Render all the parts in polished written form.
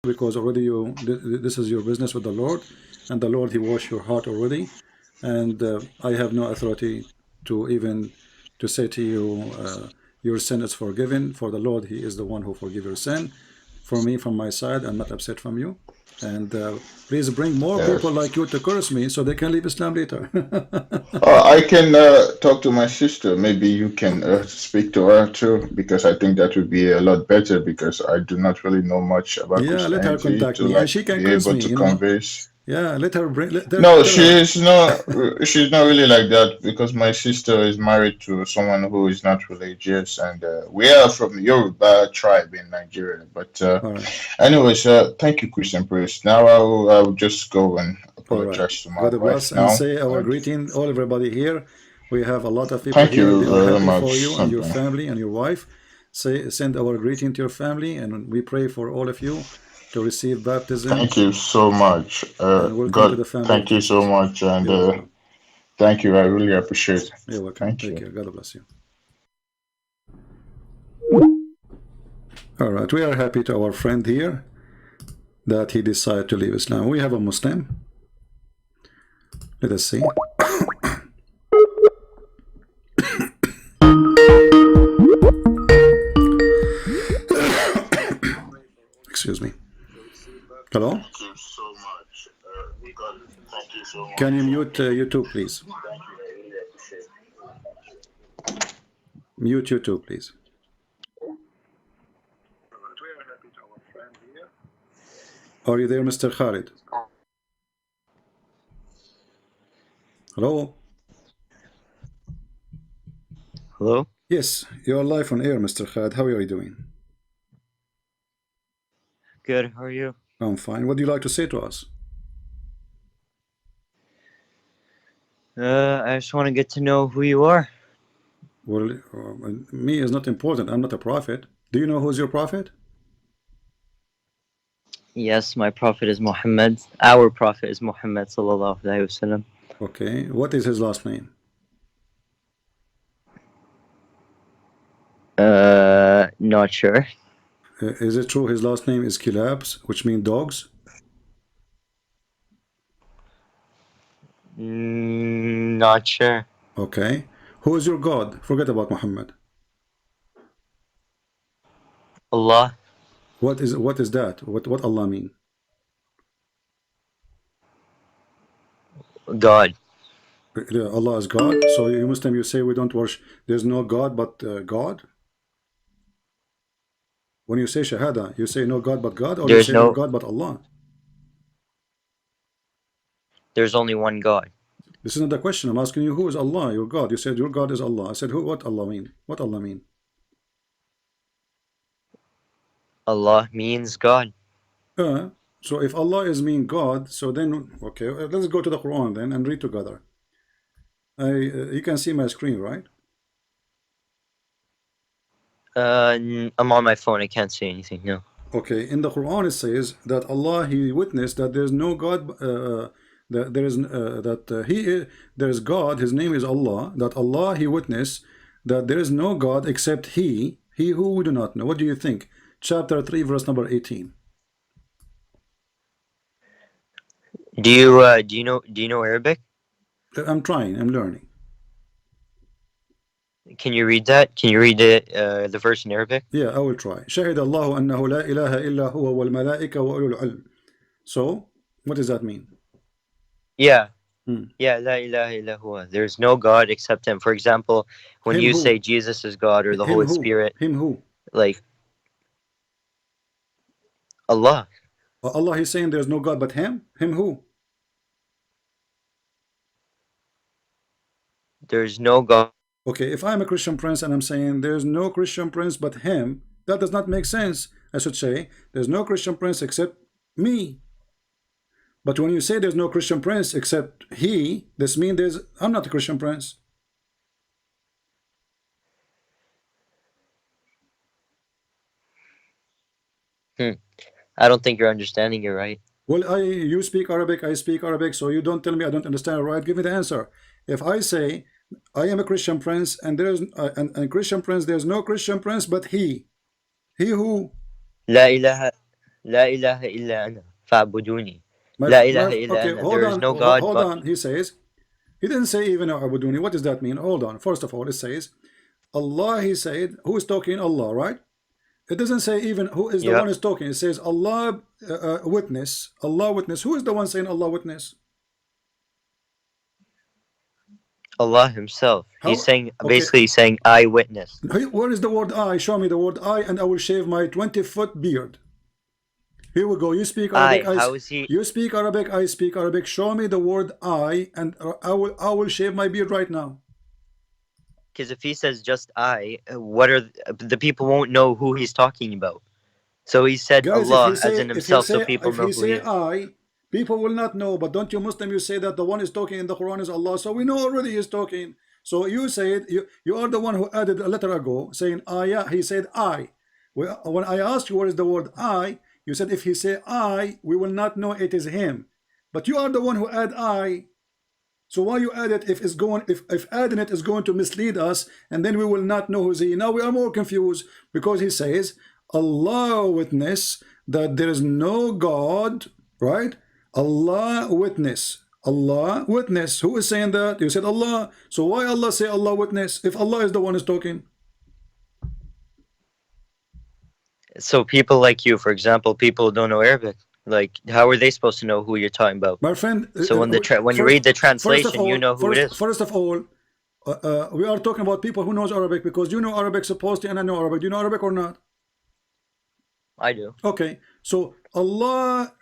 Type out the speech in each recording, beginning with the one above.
because already this is your business with the Lord, and the Lord, he washed your heart already, and I have no authority to even to say to you your sin is forgiven. For the Lord, he is the one who forgive your sin. For me, from my side, I'm not upset from you, and please bring more people Yes. like you to curse me so they can leave Islam later. I can talk to my sister. Maybe you can speak to her too, because I think that would be a lot better because I do not really know much about Yeah, let her Christianity contact to me, and like she can be curse able me, to you know. convince. Yeah, let her bring, No, tell her. she's not really like that because my sister is married to someone who is not religious, and we are from Yoruba tribe in Nigeria. But All right. anyways, thank you, Christian Priest. Now I will just go and All right. apologize to my God wife bless and now. say our And greeting, all everybody here. We have a lot of people thank here and they you are very happy for much, you and your something. family and your wife. Say, send our greeting to your family, and we pray for all of you to receive baptism, Thank you so much. and welcome to God, the family of thank you so Jesus. much, and You're welcome. thank you. I really appreciate it. You're welcome. Thank Take you. care. God bless you. All right. We are happy to our friend here that he decided to leave Islam. We have a Muslim. Let us see. Excuse me. Hello? Thank you so much. God, thank you so Can you much, mute YouTube, please? thank you. I really appreciate Mute YouTube, please. Are you there, Mr. Khalid? Hello? Hello? Yes, you're live on air, Mr. Khalid. How are you doing? Good, how are you? I'm fine. What do you like to say to us? I just want to get to know who you are. Well, me is not important. I'm not a prophet. Do you know who's your prophet? Yes, my prophet is Muhammad. Our prophet is Muhammad sallallahu alaihi wasallam. Okay. What is his last name? Not sure. Is it true his last name is Kilabs, which means dogs? Not sure. Okay. Who is your God? Forget about Muhammad. Allah, What is that? What Allah mean? God. Allah is God. So you Muslim, you say we don't worship. There's no God but God. When you say Shahada, you say no God but God, or you There's say no no, God but Allah. there's only one God. This is not the question. I'm asking you who is Allah, your God. You said your God is Allah. I said who? What Allah mean? What Allah mean? Allah means God. So if Allah is mean God, so then okay, let's go to the Quran then and read together. You can see my screen, right? I'm on my phone, I can't say anything, no. Okay, in the Quran it says that Allah he witnessed that there's no God, that there is that there is God. His name is Allah. That Allah he witnessed that there is no God except He who we do not know. What do you think? Chapter 3, verse number 18. Do you know Arabic? I'm trying. I'm learning. Can you read that? Can you read the verse in Arabic? Yeah, I will try. شهد الله أنه لا إله إلا هو والملائكة وأولو العلم. So, what does that mean? Yeah. Hmm. Yeah, la ilaha illa huwa. There's no God except him. For example, when Him you say who? Jesus is God or the Him Holy who? Spirit, Him who? like Allah. Allah is saying there's no God but Him? Him who? There's no God. Okay, if I'm a Christian prince and I'm saying there's no Christian prince but Him, that does not make sense. I should say there's no Christian prince except me. But when you say there's no Christian prince except He, this means I'm not a Christian prince. I don't think you're understanding it right. Well, you speak Arabic, I speak Arabic, so you don't tell me I don't understand, right? Give me the answer. If I say I am a Christian prince and there's and Christian prince, there's no Christian prince but he who? La ilaha. La ilaha illa ana fa'buduni. My, La ilaha illa okay, ana. hold There is on, no God hold but on. me. He says, he didn't say even Abuduni. What does that mean? Hold on. First of all, it says, Allah, he said, who is talking? Allah, right? It doesn't say even who is the Yep. one is talking. It says Allah witness. Allah witness. Who is the one saying Allah witness? Allah himself. He's How? saying, Okay. basically saying, I witnessed. Where is the word I? Show me the word I, and I will shave my 20-foot beard. Here we go. You speak Arabic. How is he? You speak Arabic. I speak Arabic. Show me the word I, and I will shave my beard right now. Because if he says just I, what are the people won't know who he's talking about. So he said Guys, Allah as in himself, so people if know he who he say is. I, people will not know. But don't you Muslim, you say that the one is talking in the Quran is Allah, so we know already he's talking. So you said you are the one who added a letter ago saying yeah. He said I. When I asked you what is the word I, you said if he say I, we will not know it is him. But you are the one who add I. So why you add it if adding it is going to mislead us, and then we will not know who's he. Now we are more confused because he says Allah witness that there is no God, right? Allah witness. Allah witness. Who is saying that? You said Allah. So why Allah say Allah witness if Allah is the one who's talking? So people like you, for example, people who don't know Arabic, like how are they supposed to know who you're talking about? My friend, So when you read the translation, you know who it is. first of all, we are talking about people who knows Arabic because you know Arabic supposedly, and I know Arabic. Do you know Arabic or not? I do. Okay, so Allah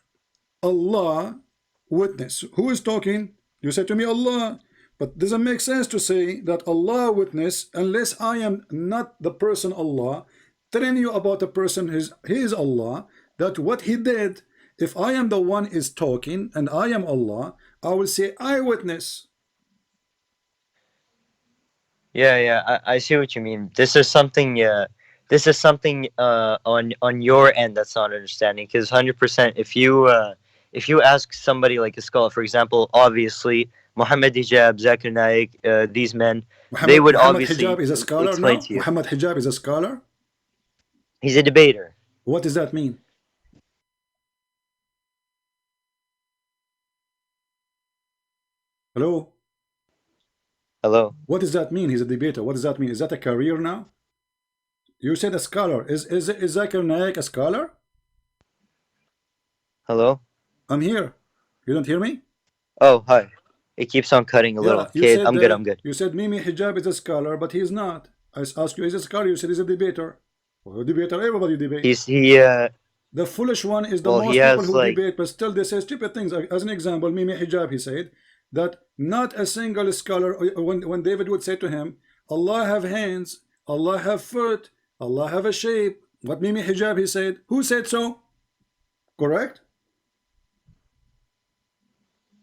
witness. Who is talking? You said to me Allah, but doesn't make sense to say that Allah witness unless I am not the person Allah telling you about a person he is Allah, that what he did. If I am the one is talking and I am Allah, I will say I witness. Yeah, I see what you mean. This is something. This is something on your end that's not understanding. Because 100%, if you ask somebody like a scholar, for example, obviously Muhammad Hijab, Zakir, Naik, these men, they would Muhammad obviously Hijab is a scholar explain now. to you. Muhammad Hijab is a scholar. He's a debater. What does that mean? Hello? Hello. What does that mean? He's a debater. What does that mean? Is that a career now? You said a scholar. Is Zakir Naik a scholar? Hello. I'm here. You don't hear me? Oh, hi. It keeps on cutting a little. Yeah, Okay, I'm good. I'm good. you said Mimi Hijab is a scholar, but he's not. I asked you, is a scholar? You said he's a debater. Well, a debater, everybody debates. The foolish one is the Well, he most people has who like. debate, but still they say stupid things. As an example, Mimi Hijab, he said that not a single scholar, when David would say to him, Allah have hands, Allah have foot, Allah have a shape. What Mimi Hijab, he said, who said so? Correct?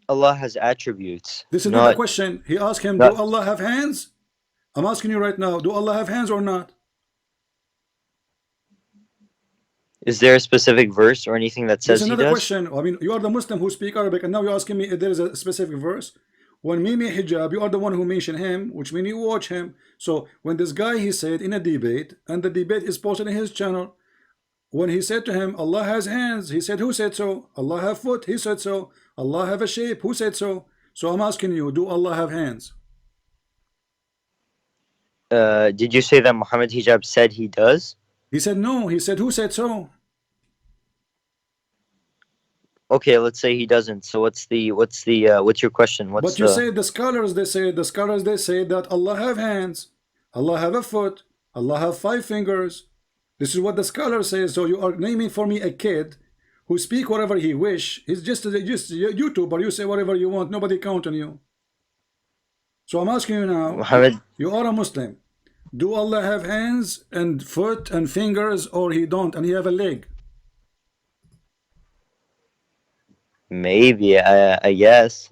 Allah has attributes. This is not a question. He asked him, do Not, Allah have hands? I'm asking you right now, do Allah have hands or not? is there a specific verse or anything that This is says he another does? question. I mean, you are the Muslim who speak Arabic, and now you're asking me if there is a specific verse. When Mimi Hijab, you are the one who mentioned him, which means you watch him. So when this guy, he said in a debate, and the debate is posted in his channel, when he said to him, Allah has hands, he said, who said so? Allah have foot, he said so. Allah have a shape, who said so? So I'm asking you, do Allah have hands? Did you say that Muhammad Hijab said he does? He said no. He said, who said so? Okay, let's say he doesn't. So what's your question? But you say the scholars, they say that Allah have hands, Allah have a foot, Allah have 5 fingers. This is what the scholar says. So you are naming for me a kid who speak whatever he wish. He's just a YouTuber. You say whatever you want. Nobody count on you. So I'm asking you now, Muhammad, you are a Muslim. Do Allah have hands and foot and fingers, or he don't, and he have a leg? maybe. I guess.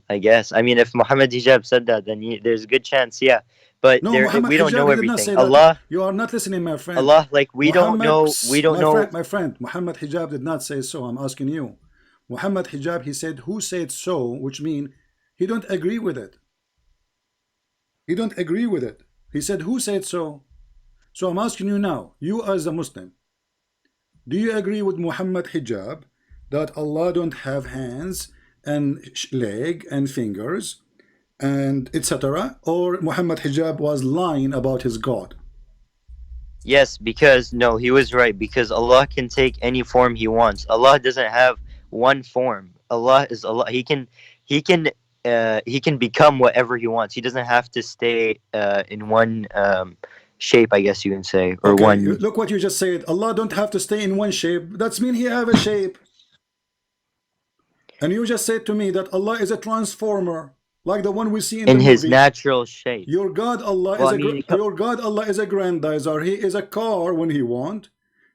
I mean, if Muhammad Hijab said that, then there's a good chance, yeah. But No, Muhammad we don't Hijab, know he did not everything. say that. Allah, You are not listening, my friend. Allah, like we don't Muhammad, know. We don't know. My friend, Muhammad Hijab did not say so. I'm asking you. Muhammad Hijab, he said, who said so, which means he don't agree with it. He don't agree with it. He said, who said so? So I'm asking you now, you as a Muslim, Do you agree with Muhammad Hijab that Allah don't have hands and leg and fingers and etc., or Muhammad Hijab was lying about his God? Yes, because no, he was right, because Allah can take any form he wants. Allah doesn't have one form. Allah is Allah. He can become whatever he wants. He doesn't have to stay in one shape, I guess you can say, or Okay, one. look what you just said. Allah don't have to stay in one shape. That's mean he have a shape. And you just said to me that Allah is a transformer, like the one we see in In the his movie. natural shape. Your God Allah Well, is I mean, your God Allah is a grandizer. He is a car when he want.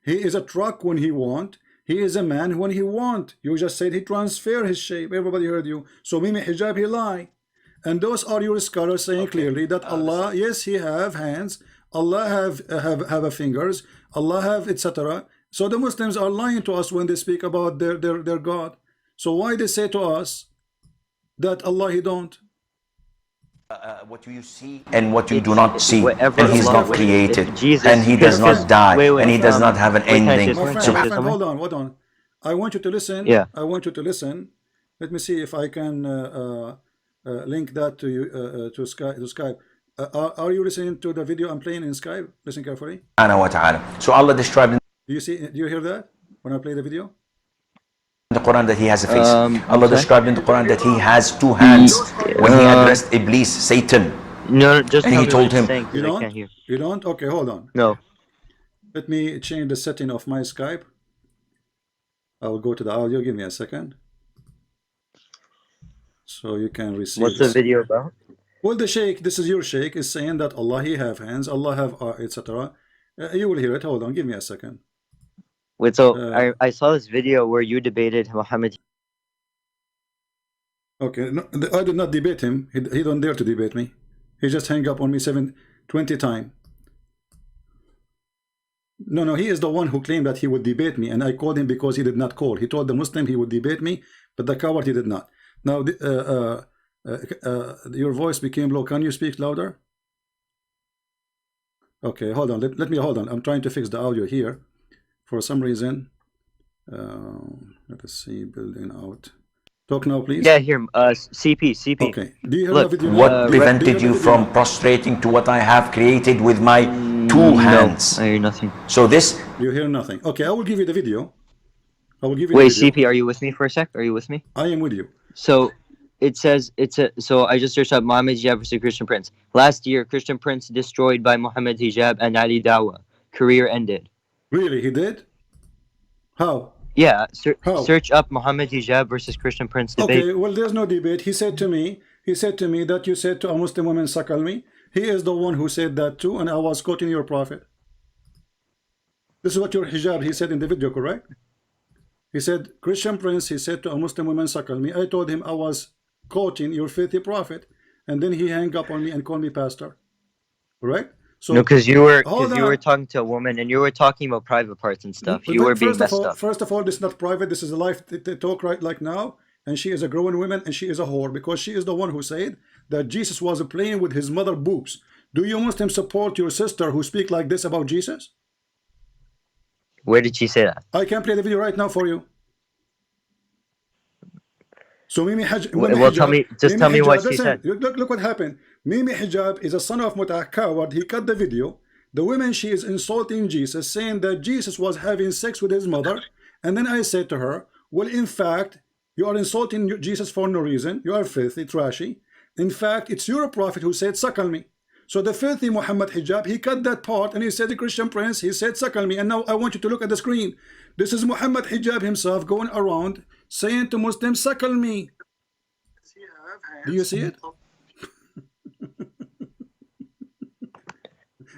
He is a truck when he want. He is a man when he want. You just said he transfer his shape. Everybody heard you. So Mimi Hijab he lie. And those are your scholars saying clearly that Allah, yes, he have hands. Allah have a fingers. Allah have etc. So the Muslims are lying to us when they speak about their God. So why they say to us that Allah he don't? What you see and what you do it's not see, whatever and he's Allah not wishes. created, If Jesus, and he does because not die, wait, and he does not have an wait, ending. My can I friend, say something? hold on. I want you to listen. Yeah. I want you to listen. Let me see if I can link that to you to Skype. Are you listening to the video I'm playing in Skype? Listen carefully. So Allah described in Do you see? Do you hear that when I play the video? the Quran that he has a face. I'm Allah sorry? described in the Quran that he has two hands when he addressed Iblis, Satan. No, just And tell he me told what you're him, saying, You because I don't? can't hear. You don't? Okay, hold on. No. Let me change the setting of my Skype. I will go to the audio. Give me a second, so you can receive What's the this. video about? Well, the Sheikh, this is your Sheikh, is saying that Allah he have hands, Allah have etc. You will hear it. Hold on, give me a second. Wait, so I saw this video where you debated Muhammad. Okay, no, I did not debate him. He don't dare to debate me. He just hang up on me 20 times. No, he is the one who claimed that he would debate me, and I called him because he did not call. He told the Muslim he would debate me, but the coward he did not. Now, your voice became low. Can you speak louder? Okay, hold on. Let me hold on. I'm trying to fix the audio here. For some reason, let us see. Building out. Talk now, please. Yeah, here, CP. Okay. Do you hear Look, the video? what prevented you from prostrating to what I have created with my two hands? No, I hear nothing. So this You hear nothing. Okay, I will give you the video. I will give you Wait, the video. CP, are you with me for a sec? Are you with me? I am with you. So it says so I just searched up Muhammad Hijab versus Christian Prince. Last year, Christian Prince destroyed by Muhammad Hijab and Ali Dawah. Career ended. Really, he did? How? Yeah, How? search up Muhammad Hijab versus Christian Prince debate. Okay, well, there's no debate. He said to me that you said to a Muslim woman, suckle me. He is the one who said that too, and I was quoting your prophet. This is what your hijab, he said in the video, correct? He said, Christian Prince, he said to a Muslim woman, suckle me. I told him I was quoting your filthy prophet, and then he hung up on me and called me pastor. Correct? So, No, because you were talking to a woman and you were talking about private parts and stuff. You were being messed up. First of all, this is not private. This is a live talk right like now. And she is a growing woman and she is a whore because she is the one who said that Jesus was playing with his mother boobs. Do you Muslims support your sister who speak like this about Jesus? Where did she say that? I can play the video right now for you. So Mimi Hijab, well, tell me what she said. Look what happened. Mimi Hijab is a son of Mutah coward. He cut the video. The woman, she is insulting Jesus, saying that Jesus was having sex with his mother. And then I said to her, well, in fact, you are insulting Jesus for no reason. You are filthy, trashy. In fact, it's your prophet who said, suckle me. So the filthy Muhammad Hijab, he cut that part and he said, the Christian Prince, he said, suckle me. And now I want you to look at the screen. This is Muhammad Hijab himself going around saying to Muslims, suckle me. Do you see it?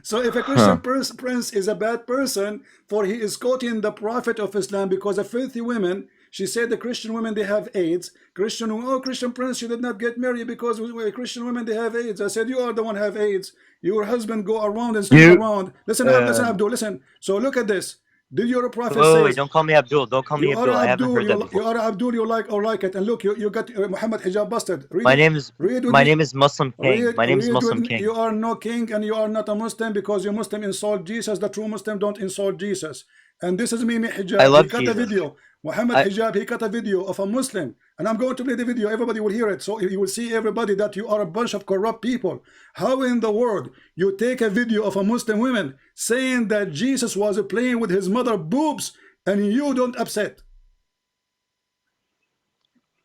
So if a Christian prince is a bad person, for he is quoting the prophet of Islam, because a filthy women, she said the Christian women, they have AIDS. Christian prince, you did not get married because Christian women, they have AIDS. I said, you are the one have AIDS. Your husband go around and sleep around. Listen, Abdul, listen. So look at this. Did your prophet Wait, say? don't call me Abdul. Don't call me You are Abdul. I haven't Abdul. heard that before. You are Abdul. You like it. And look, you got Muhammad Hijab busted. Read My it. name is Read with my me. name is Muslim King. Read, My name is read Muslim with me. King. You are no king and you are not a Muslim because you Muslim insult Jesus. The true Muslim don't insult Jesus. And this is Mimi Hijab. I love He cut Jesus. a video. Muhammad Hijab, he cut a video of a Muslim. And I'm going to play the video. Everybody will hear it. So you will see everybody that you are a bunch of corrupt people. How in the world you take a video of a Muslim woman saying that Jesus was playing with his mother boobs and you don't upset?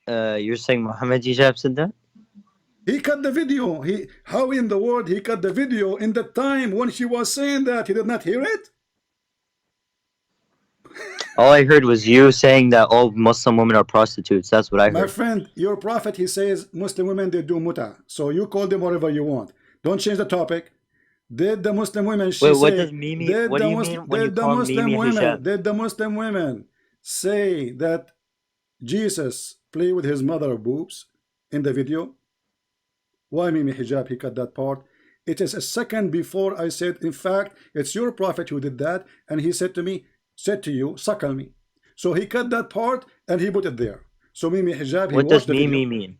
You're saying Muhammad Hijab said that? He cut the video. How in the world he cut the video in the time when she was saying that? He did not hear it? All I heard was you saying that all Muslim women are prostitutes. That's what I My heard. friend, your prophet, he says Muslim women, they do muta. So you call them whatever you want. Don't change the topic. Did the Muslim women, Wait, what does Mimi? What do you mean when you call Mimi Hijab? Did the Muslim women say that Jesus played with his mother boobs in the video? Why Mimi Hijab, he cut that part? It is a second before I said, in fact, it's your prophet who did that. And he said to me, said to you, suckle me. So he cut that part and he put it there. So Mimi Hijab, he What does watched the video. Mimi mean?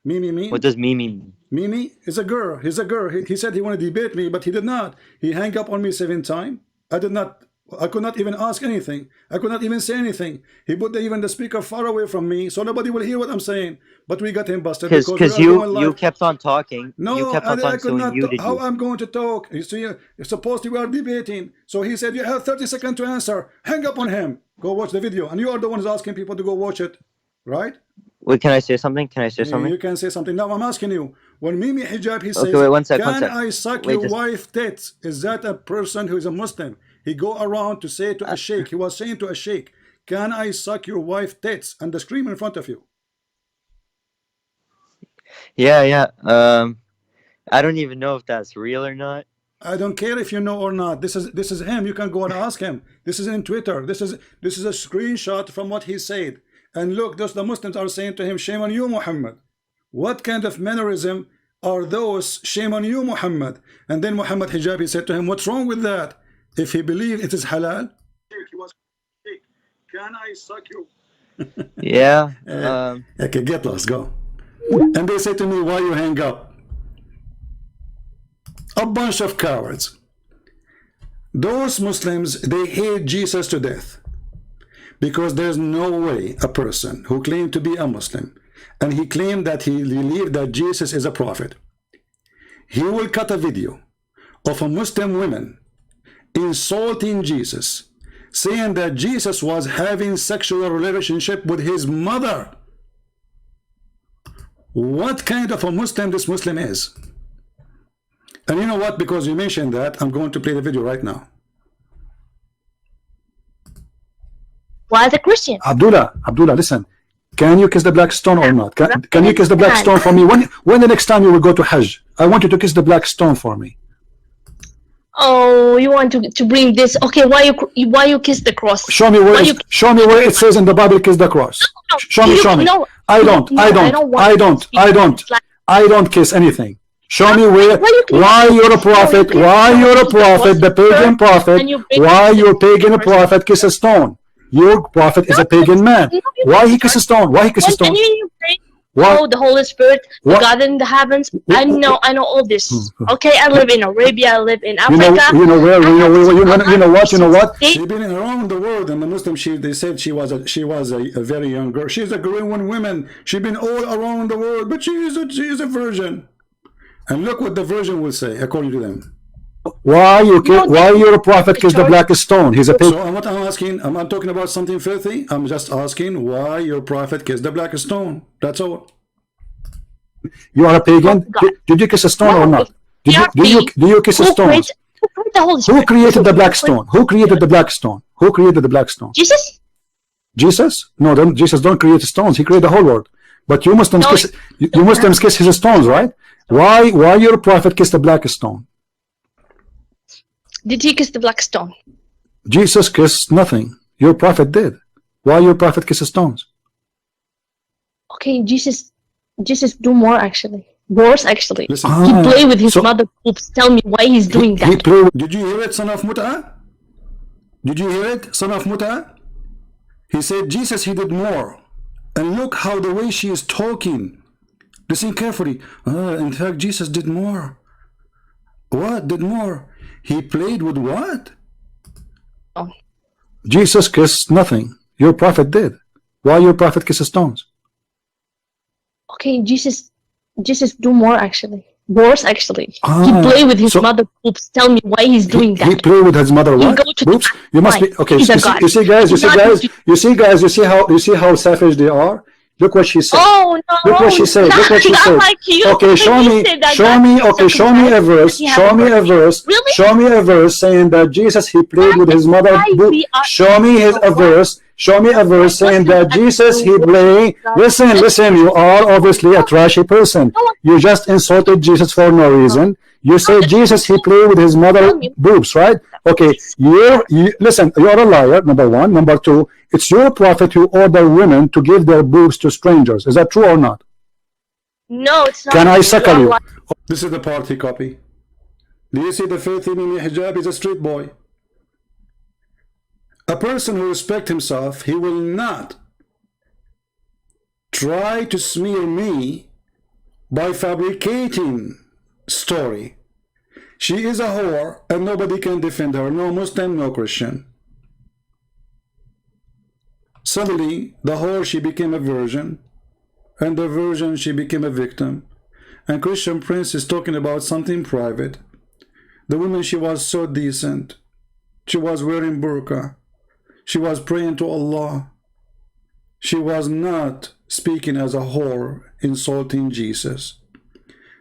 Mimi mean? What does Mimi mean? Mimi is a girl. He's a girl. He said he wanted to debate me, but he did not. He hung up on me 7 times. I could not even ask anything. I could not even say anything. He put even the speaker far away from me, so nobody will hear what I'm saying. But we got him busted Because you kept on talking. No, you kept on I talking, could so not. he muted How you. I'm going to talk? You see, supposed we are debating. So he said you have 30 seconds to answer. Hang up on him. Go watch the video, and you are the ones asking people to go watch it, right? Wait, can I say something? Can I say something? You can say something. Now I'm asking you. When Mimi Hijab, he says, Okay, wait, one sec. can I suck Wait, your wife tits? Is that a person who is a Muslim? He go around to say to a sheikh. He was saying to a sheikh, can I suck your wife tits? And the scream in front of you. Yeah. I don't even know if that's real or not. I don't care if you know or not. This is him. You can go and ask him. This is in Twitter. This is a screenshot from what he said. And look, the Muslims are saying to him, shame on you, Muhammad. What kind of mannerism are those? Shame on you, Muhammad. And then Muhammad Hijab, he said to him, what's wrong with that? If he believed it is halal, can I suck you? Yeah. Okay, get lost, go. And they say to me, why you hang up? A bunch of cowards. Those Muslims, they hate Jesus to death. Because there's no way a person who claimed to be a Muslim and he claimed that he believed that Jesus is a prophet, he will cut a video of a Muslim woman insulting Jesus, saying that Jesus was having sexual relationship with his mother. What kind of a Muslim this Muslim is? And you know what? Because you mentioned that, I'm going to play the video right now. Why the Christian? Abdullah, listen. Can you kiss the black stone or not? Can you kiss the black stone for me? When the next time you will go to Hajj? I want you to kiss the black stone for me. Oh, you want to bring this? Okay, why you kiss the cross? Show me where it says in the Bible kiss the cross. Show me. No, I don't kiss anything. Show me why you're a prophet, the pagan prophet, why your pagan prophet kiss a stone. Your prophet is a pagan man. Why he kiss a stone? Why he kiss a stone? Oh, the Holy Spirit, the God in the heavens. I know all this. Okay, I live in Arabia. I live in Africa. You know where? You know what? She's been around the world, and the Muslim. They said she was a very young girl. She's a growing woman. She's been all around the world, but she is a virgin. And look what the virgin will say, according to them. Why your prophet kiss the black stone? He's a pagan. So what I'm asking, I'm not talking about something filthy. I'm just asking why your prophet kissed the black stone. That's all. You are a pagan. Did you kiss a stone or not? Do you kiss a stone? Who created the black stone? Who created the black stone? Who created the black stone? Jesus. Jesus? No, Jesus don't create stones. He created the whole world. But you Muslims kiss his stones, right? Why your prophet kissed the black stone? Did he kiss the black stone? Jesus kissed nothing. Your prophet did. Why your prophet kisses stones? Okay, Jesus do more actually. Worse actually. Listen. He play with his mother boobs. Tell me why he's doing that. Did you hear it, son of Mut'a? Did you hear it, son of Muta? He said, Jesus, he did more. And look how the way she is talking. Listen carefully. In fact, Jesus did more. What did more? He played with what? Oh. Jesus kissed nothing. Your prophet did. Why your prophet kisses stones? Okay, Jesus do more actually. Worse actually. He play with his mother boobs. Tell me why he's doing that. He play with his mother what? Boobs? You must be okay. You see, guys. You see how savage they are. Look what she said. Oh no! Look what she said. Look what she said. Like you. Okay, show me a verse. Show me a verse. Really? Show me a verse saying that Jesus he played with his mother. Show me a verse. Show me a verse saying that Jesus he played. Listen. You are obviously a trashy person. You just insulted Jesus for no reason. You say Jesus he played with his mother boobs, right? Okay, listen. You're a liar. Number one. Number two. It's your prophet who ordered women to give their boobs to strangers. Is that true or not? No, it's not. Can I suckle you? This is the party copy. Do you see the filthy Mimi Hijab is a street boy? A person who respects himself, he will not try to smear me by fabricating story. She is a whore and nobody can defend her. No Muslim, no Christian. Suddenly, the whore, she became a virgin, and the virgin, she became a victim. And Christian Prince is talking about something private. The woman, she was so decent. She was wearing burqa. She was praying to Allah. She was not speaking as a whore, insulting Jesus.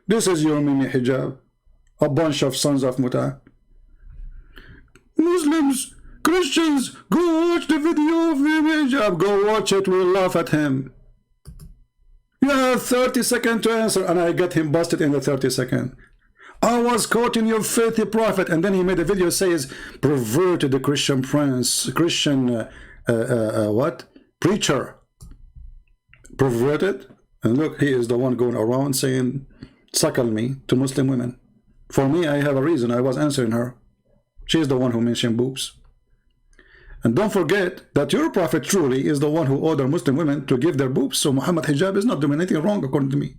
This is your Mimi Hijab, a bunch of sons of Muta. Muslims, Christians, go watch the video of Mimi Hijab. Go watch it, we'll laugh at him. You have 30 seconds to answer, and I got him busted in the 30 seconds. I was quoting your filthy prophet, and then he made a video says, perverted the Christian prince, Christian, what? Preacher. Perverted. And look, he is the one going around saying, suckle me to Muslim women. For me, I have a reason. I was answering her. She is the one who mentioned boobs. And don't forget that your prophet truly is the one who ordered Muslim women to give their boobs. So Muhammad Hijab is not doing anything wrong according to me.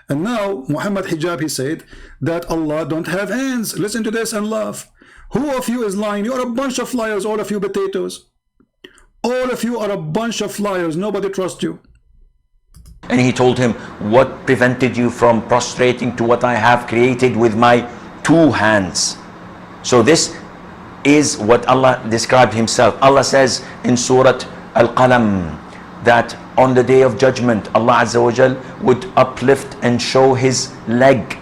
And now Muhammad Hijab, he said that Allah don't have hands. Listen to this and laugh. Who of you is lying? You are a bunch of liars, all of you potatoes. All of you are a bunch of liars. Nobody trusts you. And he told him, what prevented you from prostrating to what I have created with my two hands? So this is what Allah described himself. Allah says in Surah Al-Qalam that on the day of judgment, Allah Azza wa Jal would uplift and show his leg.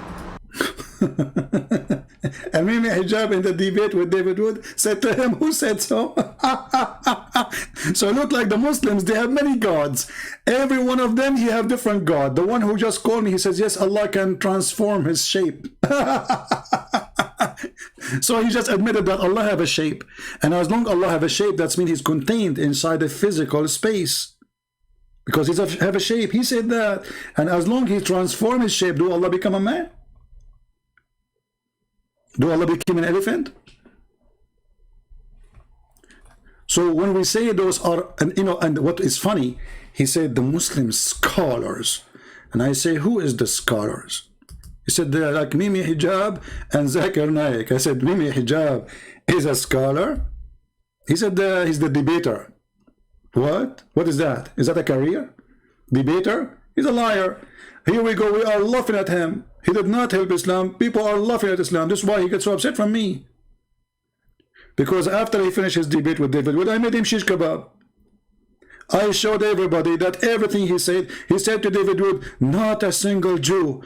And Mimi Hijab in the debate with David Wood said to him, who said so? So it looked like the Muslims, they have many gods. Every one of them, he have different god. The one who just called me, he says, yes, Allah can transform his shape. So he just admitted that Allah have a shape. And as long as Allah have a shape, that means he's contained inside a physical space. Because he have a shape. He said that. And as long as he transform his shape, do Allah become a man? Do Allah become an elephant? So when we say those are, and you know, and what is funny, he said the Muslim scholars. And I say, who is the scholars? He said they're like Mimi Hijab and Zakir Naik. I said, Mimi Hijab is a scholar? He said he's the debater. What? What is that? Is that a career? Debater? He's a liar. Here we go. We are laughing at him. He did not help Islam. People are laughing at Islam. This is why he gets so upset from me. Because after he finished his debate with David Wood, I made him shish kebab. I showed everybody that everything he said to David Wood, not a single Jew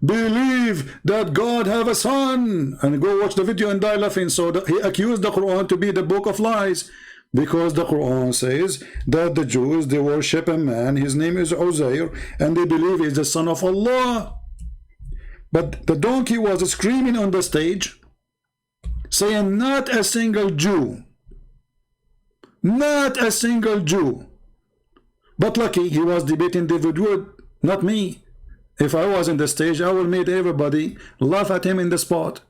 believe that God have a son. And go watch the video and die laughing. So he accused the Quran to be the book of lies. Because the Quran says that the Jews, they worship a man, his name is Azhar, and they believe he's the son of Allah. But the donkey was screaming on the stage, saying not a single Jew. Not a single Jew. But lucky he was debating David Wood, not me. If I was in the stage, I would make everybody laugh at him in the spot.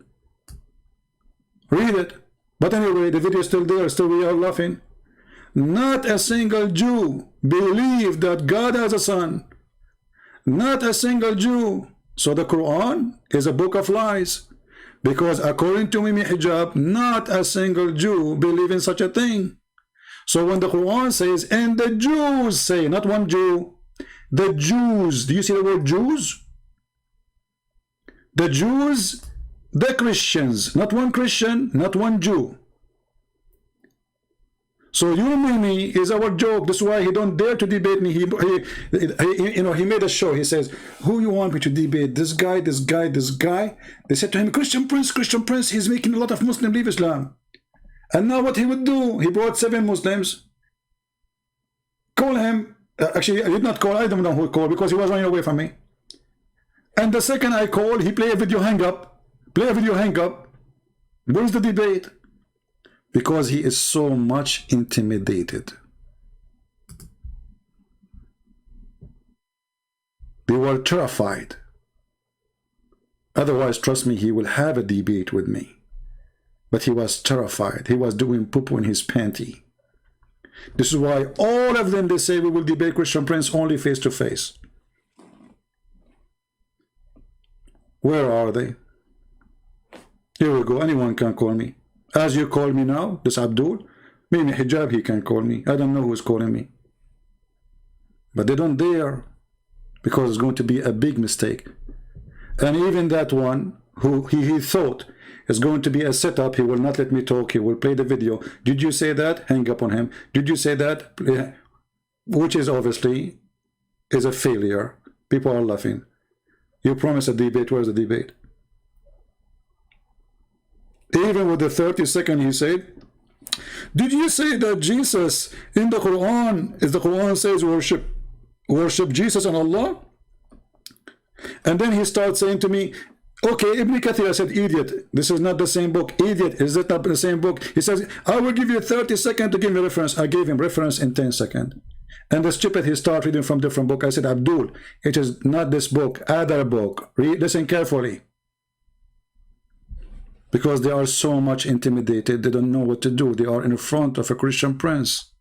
Read it. But anyway, the video is still there, still we are laughing. Not a single Jew believed that God has a son. Not a single Jew. So the Quran is a book of lies. Because according to Mimi Hijab, not a single Jew believe in such a thing. So when the Quran says, and the Jews say, not one Jew, the Jews, do you see the word Jews? The Jews, the Christians, not one Christian, not one Jew. So you, Mimi, is our joke. That's why he don't dare to debate me. He made a show. He says, who you want me to debate? This guy, this guy, this guy. They said to him, Christian Prince, he's making a lot of Muslims leave Islam. And now what he would do, he brought 7 Muslims. Call him. Actually, I did not call. I don't know who called because he was running away from me. And the second I called, he played a video hang up. Play a video hang up. Where's the debate? Because he is so much intimidated. They were terrified. Otherwise, trust me, he will have a debate with me. But he was terrified. He was doing poo-poo in his panty. This is why all of them, they say we will debate Christian Prince only face to face. Where are they? Here we go. Anyone can call me. As you call me now, this Abdul, Mimi Hijab, he can call me. I don't know who's calling me. But they don't dare, because it's going to be a big mistake. And even that one, who he thought is going to be a setup, he will not let me talk, he will play the video. Did you say that? Hang up on him. Did you say that? Which is obviously is a failure. People are laughing. You promised a debate, where's the debate? Even with the 30-second, he said, did you say that Jesus in the Quran, as the Quran says, worship Jesus and Allah? And then he starts saying to me, okay, Ibn Kathir, I said, idiot, this is not the same book. Idiot, is it not the same book? He says, I will give you 30 seconds to give me reference. I gave him reference in 10 seconds. And the stupid, he started reading from different book. I said, Abdul, it is not this book, other book. Listen carefully. Because they are so much intimidated, they don't know what to do. They are in front of a Christian prince.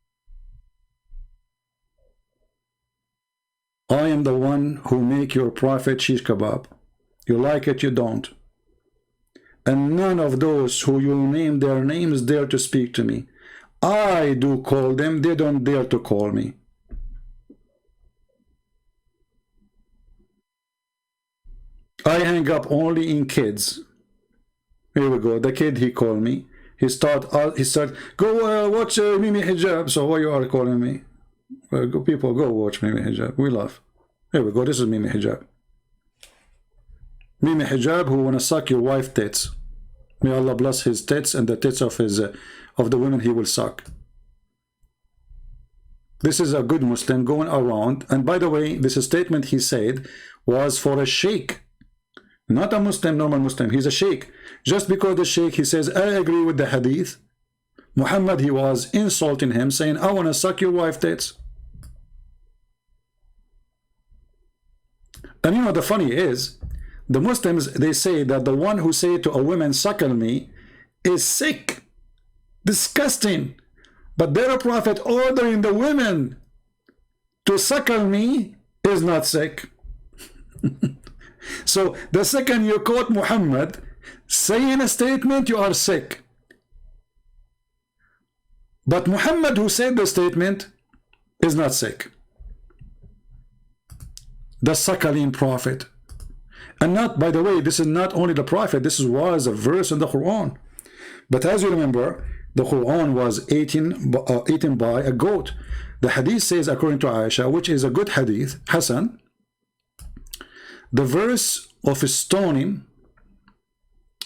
I am the one who make your prophet shish kebab. You like it, you don't. And none of those who you name their names dare to speak to me. I do call them, they don't dare to call me. I hang up only in kids. Here we go. The kid, he called me. He start go watch Mimi Hijab. So why you are calling me? People, go watch Mimi Hijab. We love. Here we go. This is Mimi Hijab. Mimi Hijab, who wanna suck your wife tits. May Allah bless his tits and the tits of his of the women he will suck. This is a good Muslim going around. And by the way, this statement he said was for a sheikh. Not a Muslim, normal Muslim. He's a sheikh. Just because the sheikh, he says, I agree with the hadith. Muhammad, he was insulting him, saying, I want to suck your wife tits. And you know, the funny is, the Muslims, they say that the one who say to a woman, suckle me, is sick, disgusting. But their prophet ordering the women to suckle me is not sick. So the second you quote Muhammad saying a statement, you are sick. But Muhammad, who said the statement, is not sick. The suckling prophet. And not, by the way, this is not only the prophet, this was a verse in the Quran. But as you remember, the Quran was eaten by a goat. The hadith says, according to Aisha, which is a good hadith, Hassan, the verse of stoning,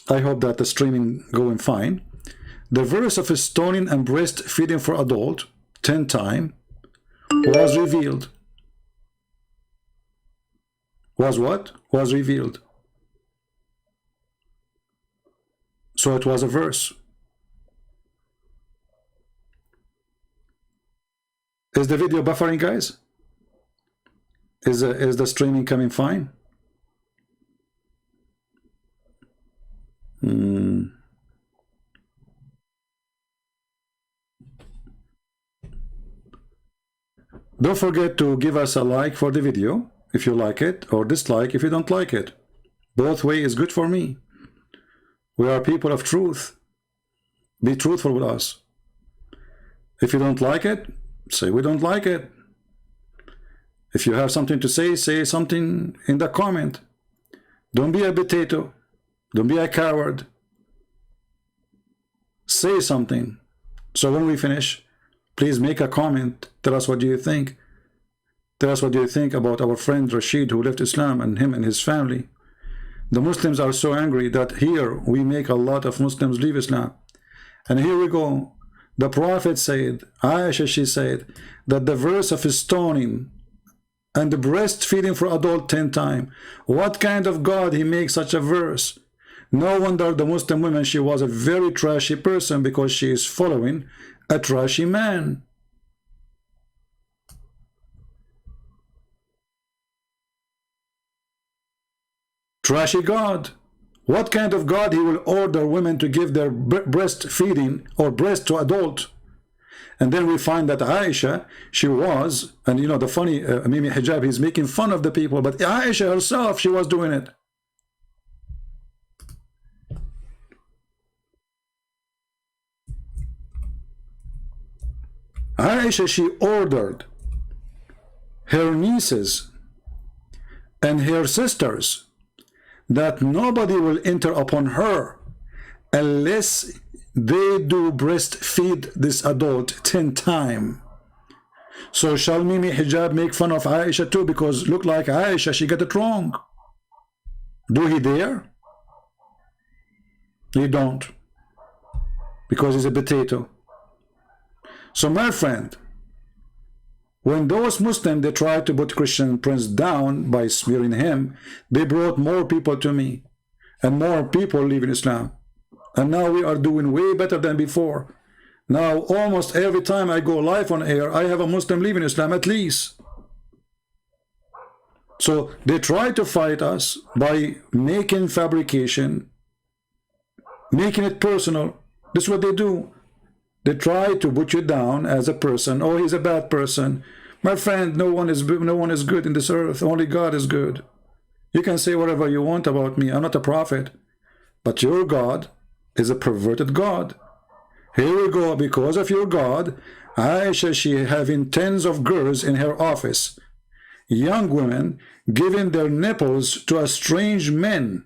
I hope that the streaming going fine. The verse of stoning and breastfeeding for adult 10 times was revealed. Was what? Was revealed. So it was a verse. Is the video buffering, guys? Is the streaming coming fine? Don't forget to give us a like for the video if you like it, or dislike if you don't like it. Both way is good for me. We are people of truth. Be truthful with us. If you don't like it, say we don't like it. If you have something to say, say something in the comment. Don't be a potato. Don't be a coward. Say something. So when we finish, please make a comment. Tell us what do you think. Tell us what do you think about our friend Rashid who left Islam, and him and his family. The Muslims are so angry that here we make a lot of Muslims leave Islam. And here we go. The Prophet said, Aisha, she said, that the verse of stoning and the breastfeeding for adult 10 times. What kind of God he makes such a verse? No wonder the Muslim woman, she was a very trashy person because she is following a trashy man. Trashy God. What kind of God he will order women to give their breastfeeding or breast to adult? And then we find that Aisha, she was, and you know the funny Mimi Hijab, he's making fun of the people, but Aisha herself, she was doing it. Aisha, she ordered her nieces and her sisters that nobody will enter upon her unless they do breastfeed this adult 10 times. So shall Mimi Hijab make fun of Aisha too, because look like Aisha, she got it wrong? Do he dare? He don't, because he's a potato. So my friend, when those Muslims, they tried to put Christian Prince down by smearing him, they brought more people to me, and more people leave in Islam. And now we are doing way better than before. Now almost every time I go live on air, I have a Muslim leaving Islam at least. So they try to fight us by making fabrication, making it personal. This is what they do. They try to put you down as a person. Oh, he's a bad person. My friend, no one is good in this earth. Only God is good. You can say whatever you want about me. I'm not a prophet. But your God is a perverted God. Here we go. Because of your God, Aisha, she having tens of girls in her office. Young women giving their nipples to a strange men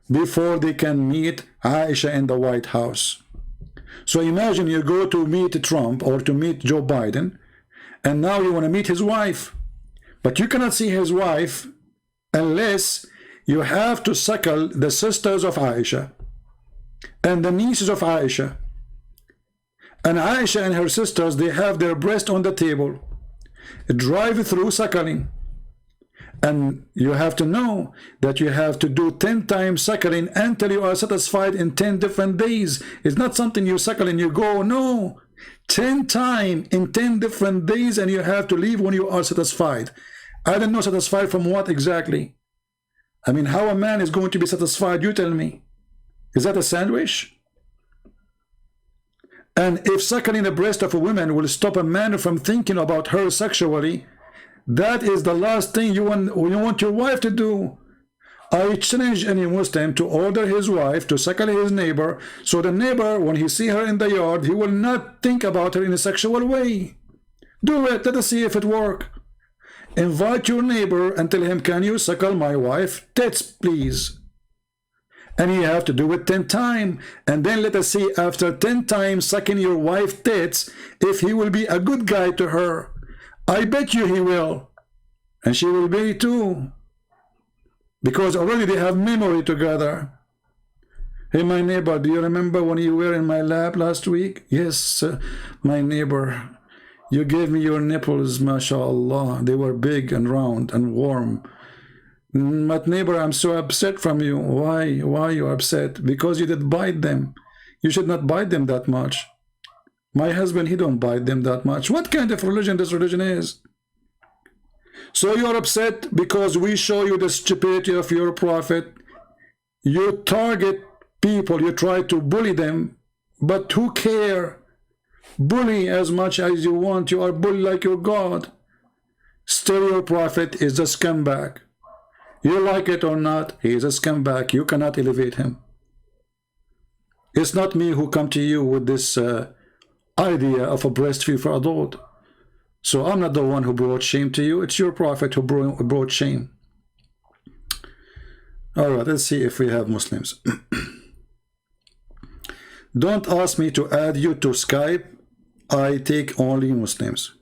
before they can meet Aisha in the White House. So imagine you go to meet Trump or to meet Joe Biden, and now you want to meet his wife. But you cannot see his wife unless you have to suckle the sisters of Aisha and the nieces of Aisha. And Aisha and her sisters, they have their breast on the table, drive through suckling. And you have to know that you have to do 10 times suckling until you are satisfied in 10 different days. It's not something you suckle and you go, no. 10 times in 10 different days, and you have to leave when you are satisfied. I don't know satisfied from what exactly. I mean, how a man is going to be satisfied, you tell me. Is that a sandwich? And if suckling the breast of a woman will stop a man from thinking about her sexually, that is the last thing you want your wife to do. I challenge any Muslim to order his wife to suckle his neighbor, so the neighbor, when he see her in the yard, he will not think about her in a sexual way. Do it. Let us see if it works. Invite your neighbor and tell him, can you suckle my wife tits, please? And you have to do it 10 times. And then let us see, after 10 times sucking your wife tits, if he will be a good guy to her. I bet you he will. And she will be too. Because already they have memory together. Hey, my neighbor, do you remember when you were in my lap last week? Yes, my neighbor. You gave me your nipples, mashallah. They were big and round and warm. But neighbor, I'm so upset from you. Why? Why you upset? Because you did bite them. You should not bite them that much. My husband, he don't bite them that much. What kind of religion this religion is? So you're upset because we show you the stupidity of your prophet. You target people, you try to bully them, but who care? Bully as much as you want. You are bullied like your God. Still your prophet is a scumbag. You like it or not, he is a scumbag. You cannot elevate him. It's not me who come to you with this idea of a breastfeed for adult. So I'm not the one who brought shame to you. It's your prophet who brought shame. All right, let's see if we have Muslims. Don't ask me to add you to Skype. I take only Muslims.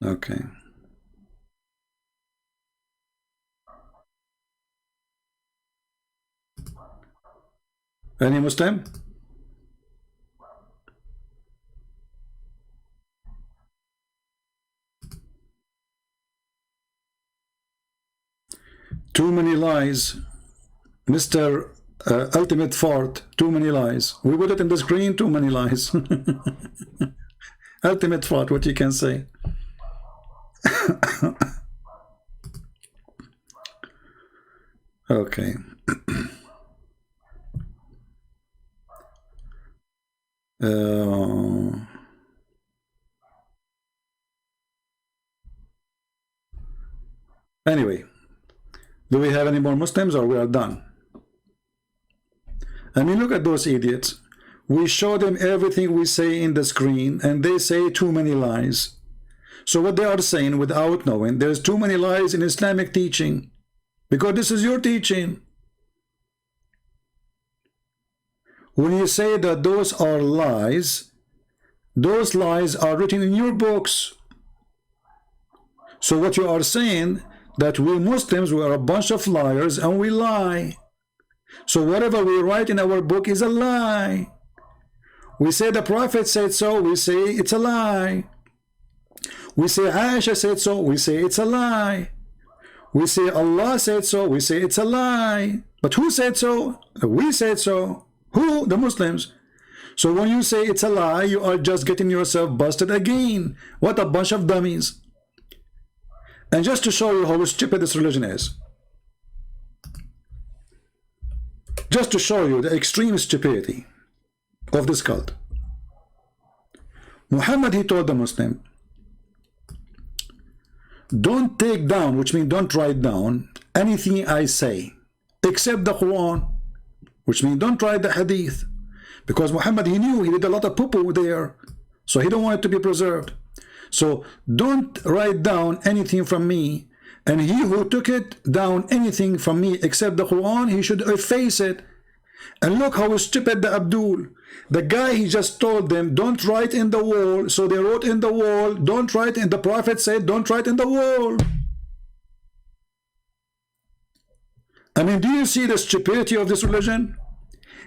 Okay. Any Muslim? Too many lies. Mr. Ultimate Fart, too many lies. We put it in the screen, too many lies. Ultimate Fart, what you can say. Okay. Anyway, do we have any more Muslims or we are done? I mean, look at those idiots. We show them everything we say in the screen and they say too many lies. So what they are saying without knowing, there's too many lies in Islamic teaching because this is your teaching. When you say that those are lies, those lies are written in your books. So what you are saying, that we Muslims, we are a bunch of liars and we lie. So whatever we write in our book is a lie. We say the Prophet said so, we say it's a lie. We say Aisha said so, we say it's a lie. We say Allah said so, we say it's a lie. But who said so? We said so. Who? The Muslims. So when you say it's a lie, you are just getting yourself busted again. What a bunch of dummies. And just to show you how stupid this religion is, just to show you the extreme stupidity of this cult, Muhammad, he told the Muslim, don't take down, which means don't write down anything I say except the Quran, which means don't write the Hadith, because Muhammad, he knew he did a lot of poo-poo there, so he don't want it to be preserved. So don't write down anything from me, and he who took it down anything from me except the Quran, he should efface it. And look how stupid the Abdul, the guy, he just told them don't write in the wall, so they wrote in the wall. Don't write in, the Prophet said don't write in the wall. I mean, do you see the stupidity of this religion?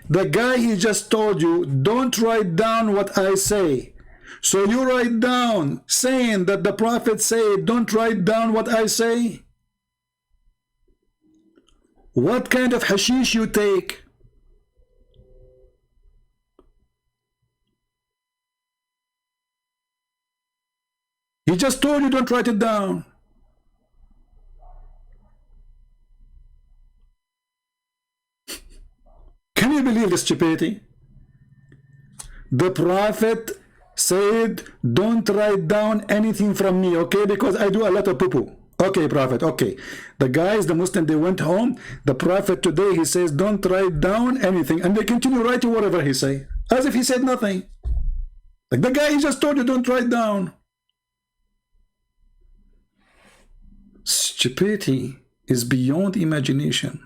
The guy, he just told you don't write down what I say, so you write down saying that the Prophet said don't write down what I say. What kind of hashish you take? He just told you don't write it down. Can you believe the stupidity? The Prophet said don't write down anything from me, okay, because I do a lot of poo-poo. Okay, Prophet, okay. The guys, the Muslim, they went home. The Prophet today, he says don't write down anything, and they continue writing whatever he say, as if he said nothing. Like the guy, he just told you don't write down. Stupidity is beyond imagination.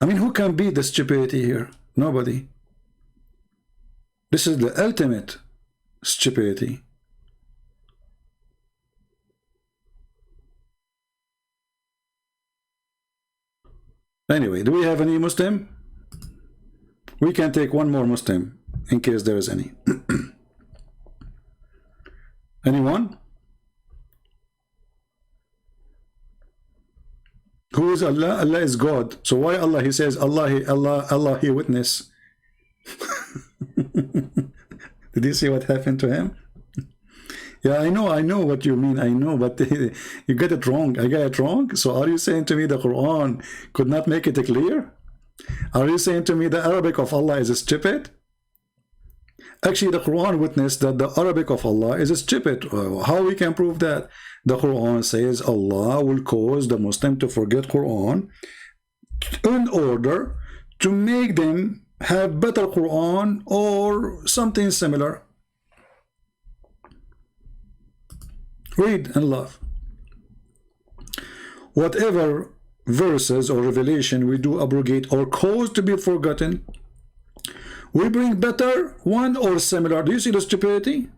I mean, who can beat the stupidity here? Nobody. This is the ultimate stupidity. Anyway, do we have any Muslim? We can take one more Muslim in case there is any. Anyone? Who is Allah? Allah is God. So why Allah? He says Allah, Allah, He witness. Did you see what happened to him? Yeah, I know what you mean. I know, but you get it wrong. I got it wrong. So are you saying to me the Quran could not make it clear? Are you saying to me the Arabic of Allah is stupid? Actually, the Quran witnessed that the Arabic of Allah is stupid. How we can prove that? The Quran says Allah will cause the Muslim to forget Quran in order to make them have better Quran or something similar. Read and love. Whatever verses or revelation we do abrogate or cause to be forgotten, we bring better one or similar. Do you see the stupidity?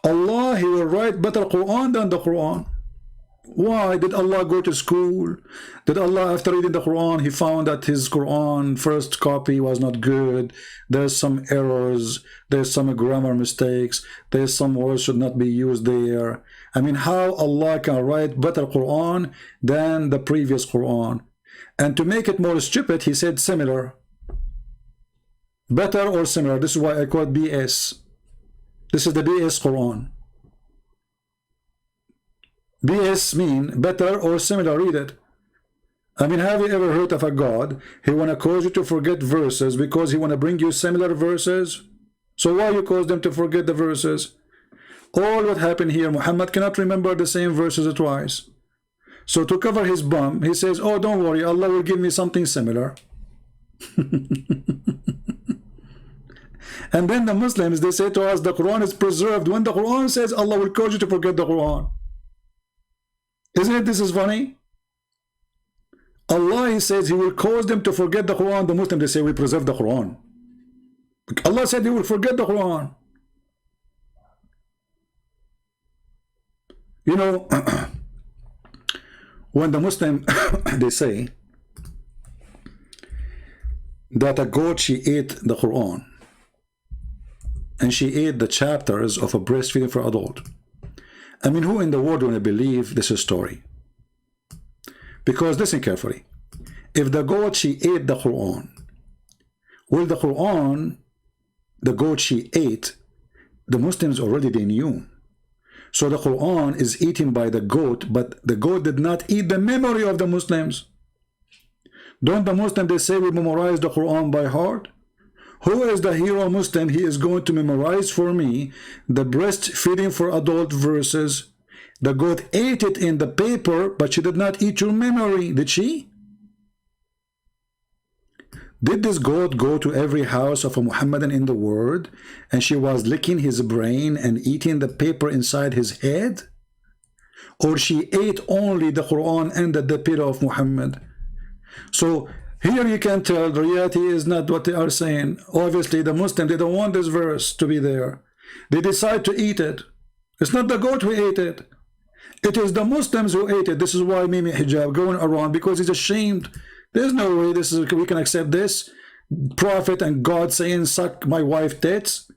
Allah, He will write better Quran than the Quran. Why did Allah go to school? Did Allah, after reading the Quran, He found that his Quran first copy was not good? There's some errors, there's some grammar mistakes, there's some words should not be used there. I mean, how Allah can write better Quran than the previous Quran? And to make it more stupid, He said similar. Better or similar. This is why I call it BS. This is the BS Quran. BS mean better or similar. Read it. I mean, have you ever heard of a God? He want to cause you to forget verses because He want to bring you similar verses. So why you cause them to forget the verses? All what happened here, Muhammad cannot remember the same verses twice. So to cover his bum, he says, oh, don't worry, Allah will give me something similar. And then the Muslims, they say to us, the Quran is preserved. When the Quran says Allah will cause you to forget the Quran. Isn't it this is funny? Allah, He says He will cause them to forget the Quran. The Muslims, they say we preserve the Quran. Allah said He will forget the Quran. You know, when the Muslim, they say that a goat, she ate the Quran. And she ate the chapters of a breastfeeding for adult. I mean, who in the world will believe this story? Because listen carefully. If the goat, she ate the Quran, well, the Quran, the goat she ate, the Muslims already they knew. So the Quran is eaten by the goat, but the goat did not eat the memory of the Muslims. Don't the Muslims, they say we memorize the Quran by heart? Who is the hero Muslim? He is going to memorize for me the breastfeeding for adult verses. The goat ate it in the paper, but she did not eat your memory. Did she? Did this goat go to every house of a Muhammadan in the world and she was licking his brain and eating the paper inside his head? Or she ate only the Quran and the pillow of Muhammad? So here you can tell the reality is not what they are saying. Obviously, the Muslims, they don't want this verse to be there. They decide to eat it. It's not the goat who ate it. It is the Muslims who ate it. This is why Mimi Hijab going around, because he's ashamed. There's no way we can accept this. Prophet and God saying, suck my wife tits.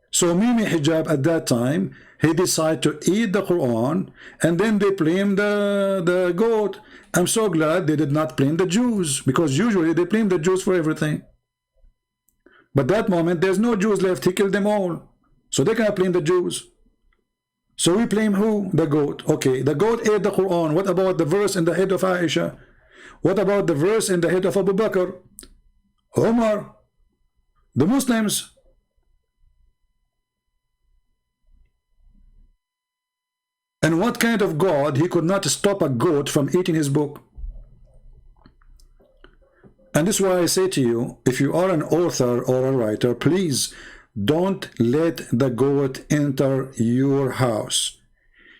So Mimi Hijab at that time, he decided to eat the Quran, and then they blame the goat. I'm so glad they did not blame the Jews, because usually they blame the Jews for everything. But that moment, there's no Jews left. He killed them all. So they cannot blame the Jews. So we blame who? The goat. Okay, the goat ate the Quran. What about the verse in the head of Aisha? What about the verse in the head of Abu Bakr? Omar? The Muslims? And what kind of God, he could not stop a goat from eating his book? And this is why I say to you, if you are an author or a writer, please don't let the goat enter your house.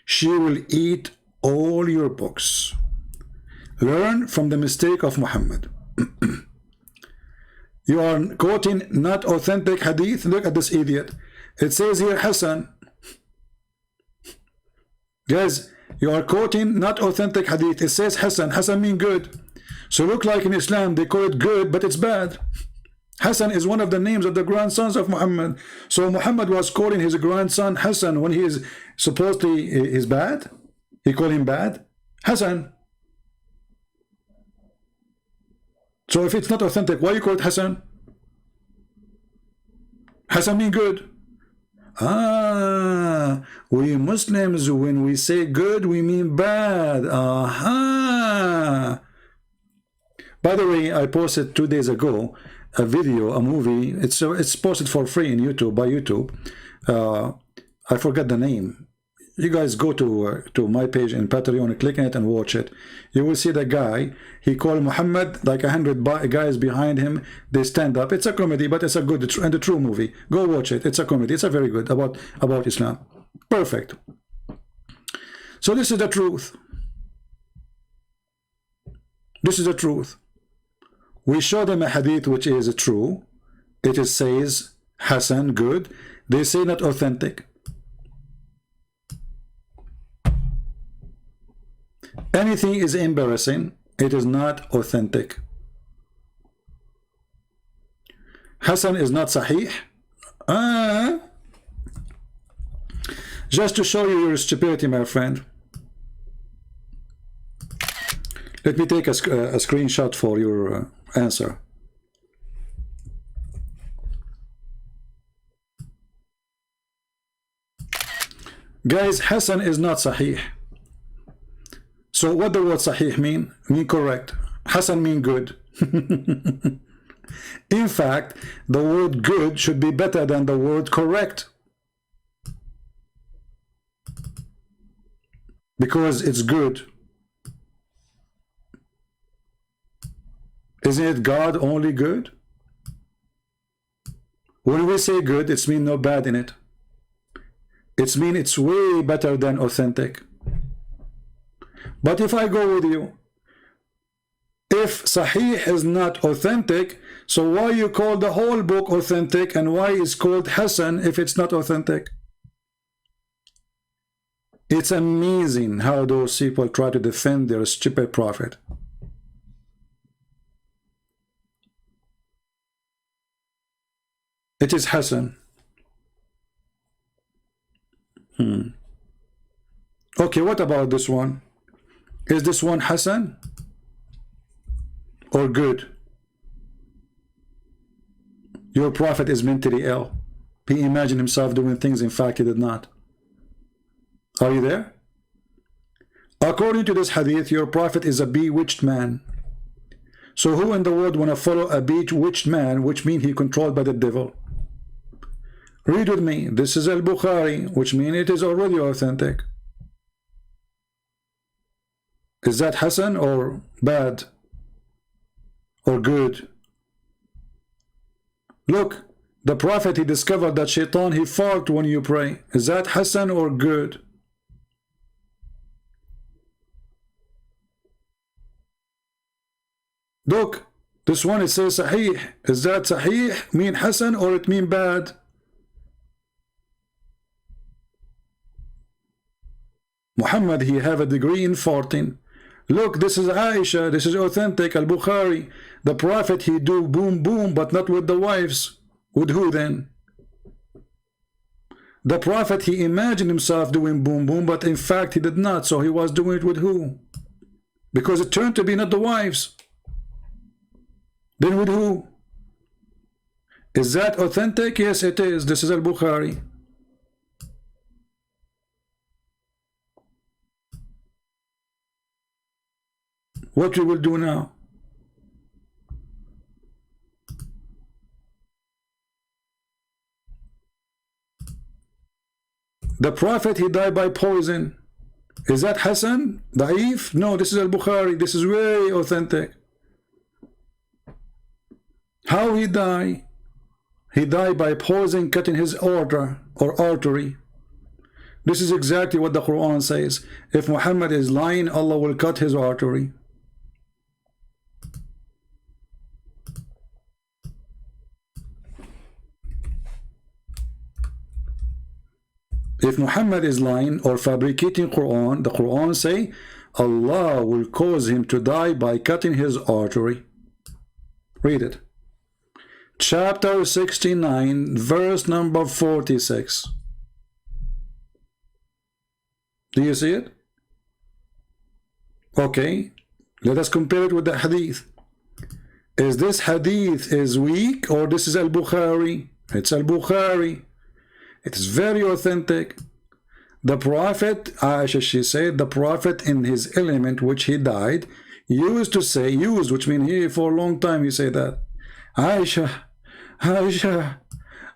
She will eat all your books. Learn from the mistake of Muhammad. You are quoting not authentic hadith. Look at this idiot. It says here Hassan. Guys, you are quoting not authentic hadith. It says Hassan. Hassan means good. So look like in Islam they call it good, but it's bad. Hassan is one of the names of the grandsons of Muhammad. So Muhammad was calling his grandson Hassan when he is supposedly is bad. He called him bad. Hassan. So if it's not authentic, why you call it Hassan? Hassan means good. Ah, we Muslims, when we say good, we mean bad. Aha. By the way, I posted 2 days ago a video, a movie. It's posted for free in YouTube, by YouTube. I forget the name. You guys go to my page in Patreon, click on it and watch it. You will see the guy, he called Muhammad, like 100 guys behind him, they stand up. It's a comedy, but it's a good and a true movie. Go watch it. It's a comedy. It's a very good about Islam. Perfect. So this is the truth. This is the truth. We show them a hadith which is true. It says Hasan, good. They say not authentic. Anything is embarrassing, it is not authentic. Hasan is not sahih. Just to show you your stupidity, my friend. Let me take a screenshot for your answer. Guys, Hasan is not sahih. So what the word sahih mean? Mean correct. Hasan mean good. In fact, the word good should be better than the word correct. Because it's good. Isn't it God only good? When we say good, it's mean no bad in it. It's mean it's way better than authentic. But if I go with you, if Sahih is not authentic, so why you call the whole book authentic and why is called Hasan if it's not authentic? It's amazing how those people try to defend their stupid prophet. It is Hasan. Okay, what about this one? Is this one Hasan or good? Your prophet is mentally ill. He imagined himself doing things, in fact he did not. Are you there? According to this hadith, your prophet is a bewitched man. So who in the world want to follow a bewitched man, which means he controlled by the devil? Read with me. This is al-Bukhari, which means it is already authentic. Is that Hasan or bad or good? Look, the prophet, he discovered that shaitan, he farted when you pray. Is that Hasan or good? Look, this one, it says Sahih. Is that Sahih mean Hasan or it mean bad? Muhammad, he have a degree in farting. Look, this is Aisha, this is authentic, al-Bukhari. The prophet, he do boom boom, but not with the wives. With who then? The prophet, he imagined himself doing boom boom, but in fact he did not. So he was doing it with who? Because it turned to be not the wives. Then with who? Is that authentic? Yes, it is. This is al-Bukhari. What we will do now? The prophet, he died by poison. Is that Hasan? Da'if? No, this is al-Bukhari. This is very authentic. How he died? He died by poison cutting his aorta or artery. This is exactly what the Quran says. If Muhammad is lying, Allah will cut his artery. If Muhammad is lying or fabricating Quran, the Quran say Allah will cause him to die by cutting his artery. Read it. Chapter 69, verse number 46. Do you see it? Okay, let us compare it with the hadith. Is this hadith is weak or this is al-Bukhari? It's al-Bukhari. It is very authentic. The Prophet, Aisha, she said, the Prophet in his element, which he died, used to say, used, which means he, for a long time, he said that, Aisha, Aisha,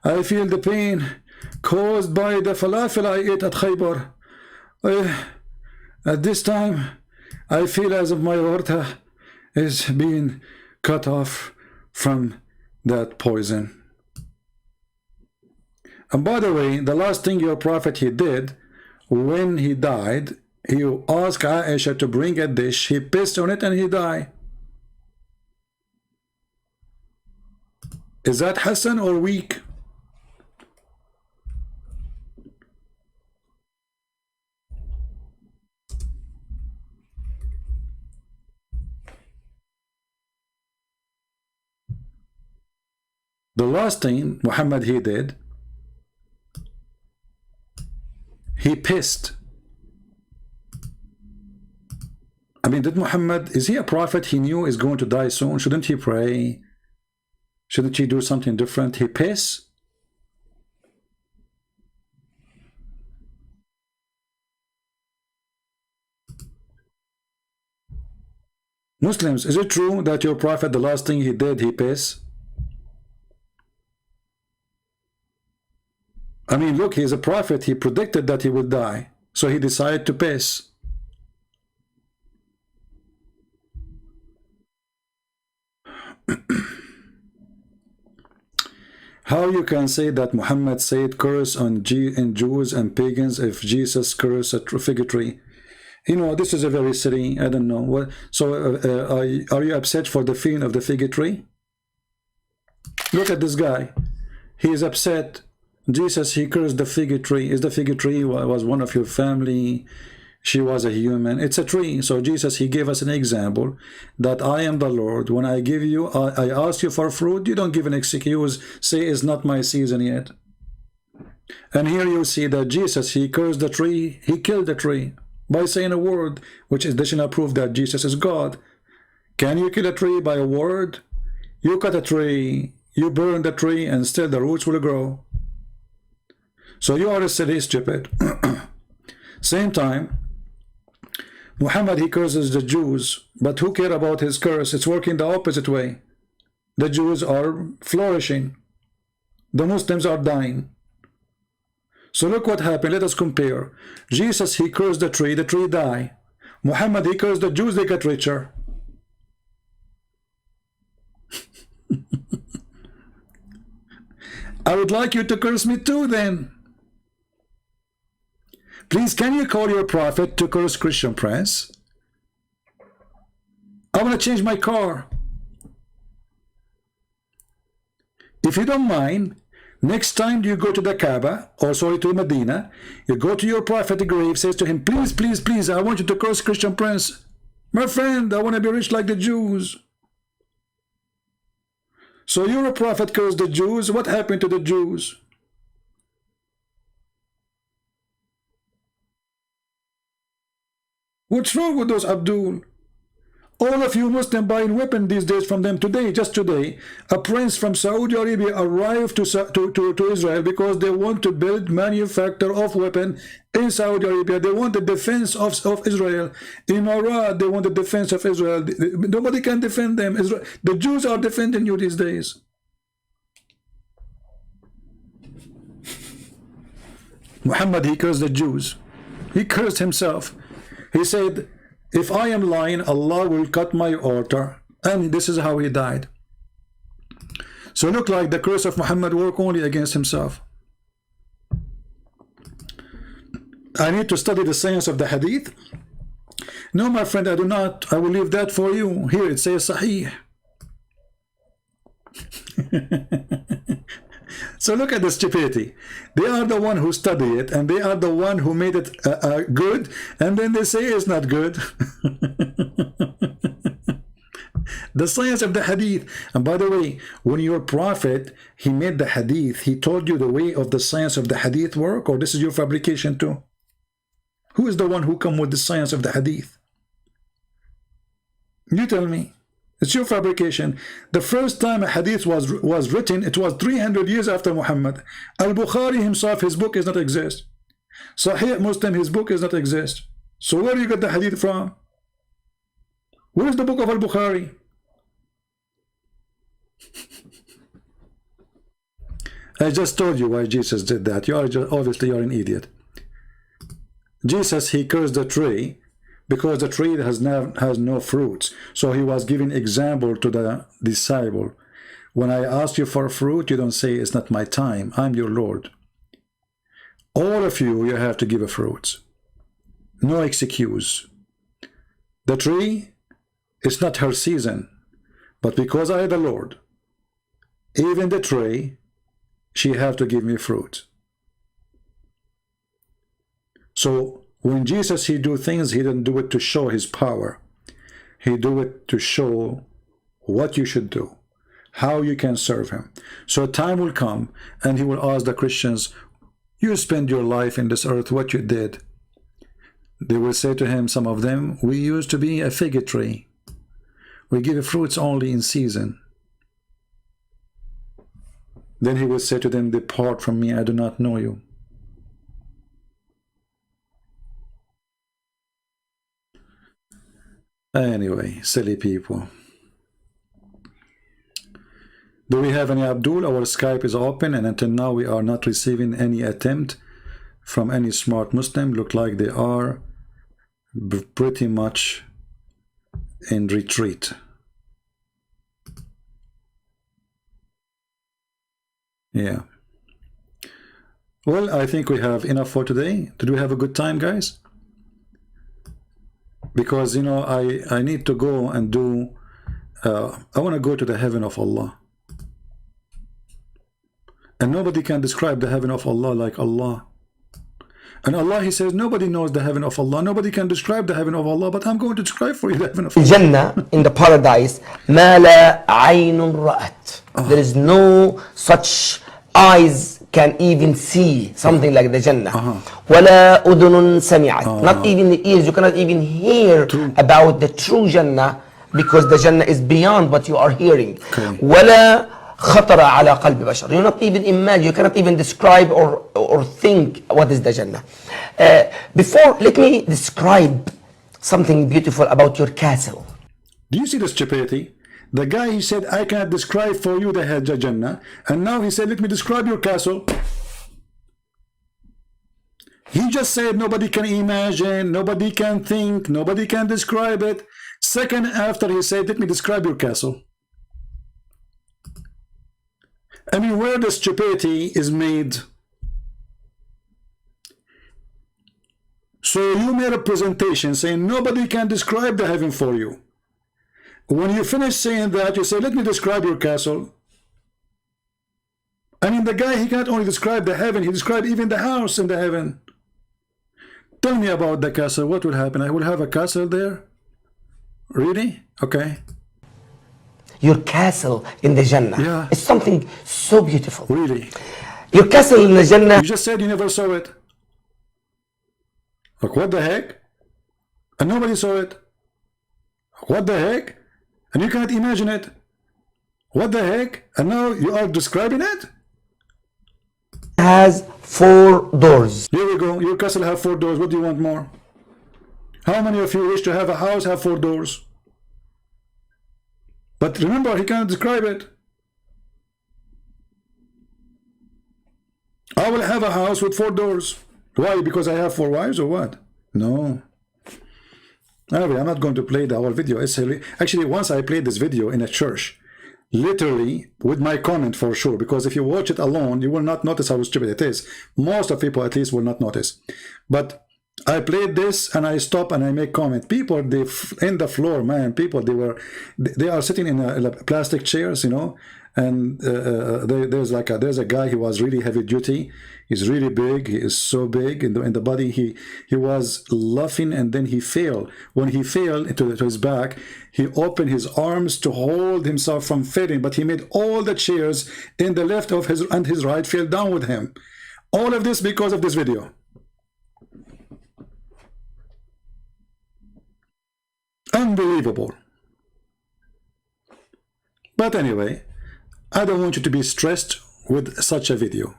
I feel the pain caused by the falafel I ate at Khaybar. At this time, I feel as if my aorta is being cut off from that poison. And by the way, the last thing your prophet he did when he died, he asked Aisha to bring a dish, he pissed on it and he died. Is that Hassan or weak? The last thing Muhammad he did, he pissed. I mean, did Muhammad, is he a prophet? He knew he's going to die soon. Shouldn't he pray? Shouldn't he do something different? He piss? Muslims, is it true that your prophet, the last thing he did, he piss? I mean, look, he's a prophet. He predicted that he would die. So he decided to piss. How you can say that Muhammad said curse on Jews and pagans if Jesus cursed a fig tree? You know, this is a very silly, I don't know. What. So are you upset for the feeling of the fig tree? Look at this guy. He is upset. Jesus, he cursed the fig tree. Is the fig tree was one of your family? She was a human. It's a tree. So Jesus, he gave us an example that I am the Lord. When I give you, I ask you for fruit, you don't give an excuse, say it's not my season yet. And here you see that Jesus, he cursed the tree, he killed the tree by saying a word, which is additional proof that Jesus is God. Can you kill a tree by a word? You cut a tree, you burn the tree, and still the roots will grow. So you are a silly, stupid. Same time, Muhammad, he curses the Jews, but who care about his curse? It's working the opposite way. The Jews are flourishing. The Muslims are dying. So look what happened. Let us compare. Jesus, he cursed the tree died. Muhammad, he cursed the Jews, they got richer. I would like you to curse me too then. Please, can you call your prophet to curse Christian Prince? I want to change my car. If you don't mind, next time you go to the Kaaba, or sorry, to Medina, you go to your prophet's grave, says to him, please, please, please, I want you to curse Christian Prince. My friend, I want to be rich like the Jews. So you're a prophet, cursed the Jews. What happened to the Jews? What's wrong with those, Abdul? All of you Muslims buying weapons these days from them. Today, just today, a prince from Saudi Arabia arrived to Israel because they want to build manufacture of weapons in Saudi Arabia. They want the defense of Israel. In Iraq, they want the defense of Israel. Nobody can defend them. The Jews are defending you these days. Muhammad, he cursed the Jews. He cursed himself. He said, if I am lying, Allah will cut my aorta. And this is how he died. So look like the curse of Muhammad worked only against himself. I need to study the science of the hadith. No, my friend, I do not. I will leave that for you. Here it says Sahih. So look at the stupidity. They are the one who study it, and they are the one who made it good, and then they say it's not good. The science of the hadith. And by the way, when your prophet, he made the hadith, he told you the way of the science of the hadith work, or this is your fabrication too? Who is the one who come with the science of the hadith? You tell me. It's your fabrication. The first time a hadith was written, it was 300 years after Muhammad. Al-Bukhari himself, his book does not exist. Sahih Muslim, his book does not exist. So where do you get the hadith from? Where is the book of Al-Bukhari? I just told you why Jesus did that. You are just, obviously you're an idiot. Jesus, he cursed the tree because the tree has no fruits. So he was giving example to the disciple. When I ask you for fruit, you don't say it's not my time. I'm your Lord. All of you, you have to give a fruit. No excuse. The tree, it's not her season. But because I am the Lord, even the tree, she have to give me fruit. So when Jesus, he do things, he didn't do it to show his power. He do it to show what you should do, how you can serve him. So time will come and he will ask the Christians, you spend your life in this earth, what you did. They will say to him, some of them, we used to be a fig tree. We give fruits only in season. Then he will say to them, depart from me, I do not know you. Anyway, silly people. Do we have any Abdul? Our Skype is open, and until now we are not receiving any attempt from any smart Muslim. Look like they are pretty much in retreat. Yeah. Well, I think we have enough for today. Did we have a good time, guys? Because, you know, I need to go and do, I want to go to the heaven of Allah. And nobody can describe the heaven of Allah like Allah. And Allah, he says, nobody knows the heaven of Allah. Nobody can describe the heaven of Allah, but I'm going to describe for you the heaven of Allah. Jannah, in the paradise, ما لا عين رأت. There is no such eyes can even see something like the Jannah. ولا أذن سمعت. Not even the ears, you cannot even hear about the true Jannah, because the Jannah is beyond what you are hearing. ولا خطر على قلب بشر. You not even imagine, you cannot even describe or think what is the Jannah. Before, let me describe something beautiful about your castle. Do you see the stupidity? The guy, he said, I cannot describe for you the Jannah, and now he said, let me describe your castle. He just said nobody can imagine, nobody can think, nobody can describe it. Second after he said, let me describe your castle. I mean, where the stupidity is made. So you made a presentation saying nobody can describe the heaven for you. When you finish saying that, you say, let me describe your castle. I mean, the guy, he can't only describe the heaven, he described even the house in the heaven. Tell me about the castle. What will happen? I will have a castle there? Really? Okay. Your castle in the Jannah is something so beautiful. Really? Your castle in the Jannah. You just said you never saw it. Like, what the heck? And nobody saw it. What the heck? And you can't imagine it. What the heck? And now you are describing it? Has 4 doors. Here we go. Your castle have 4 doors. What do you want more? How many of you wish to have a house have 4 doors? But remember, he can't describe it. I will have a house with 4 doors. Why? Because I have 4 wives or what? No. Anyway, I'm not going to play the whole video. Actually, once I played this video in a church, literally with my comment for sure, because if you watch it alone, you will not notice how stupid it is. Most of people at least will not notice. But I played this and I stop and I make comment. People, they in the floor, man. People, they are sitting in a plastic chairs, you know. And there's a guy. He was really heavy duty. He's really big. He is so big in the body. He was laughing and then he fell. When he fell into his back, he opened his arms to hold himself from falling. But he made all the chairs in the left of his and his right fell down with him. All of this because of this video. Unbelievable. But anyway, I don't want you to be stressed with such a video.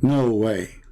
No way.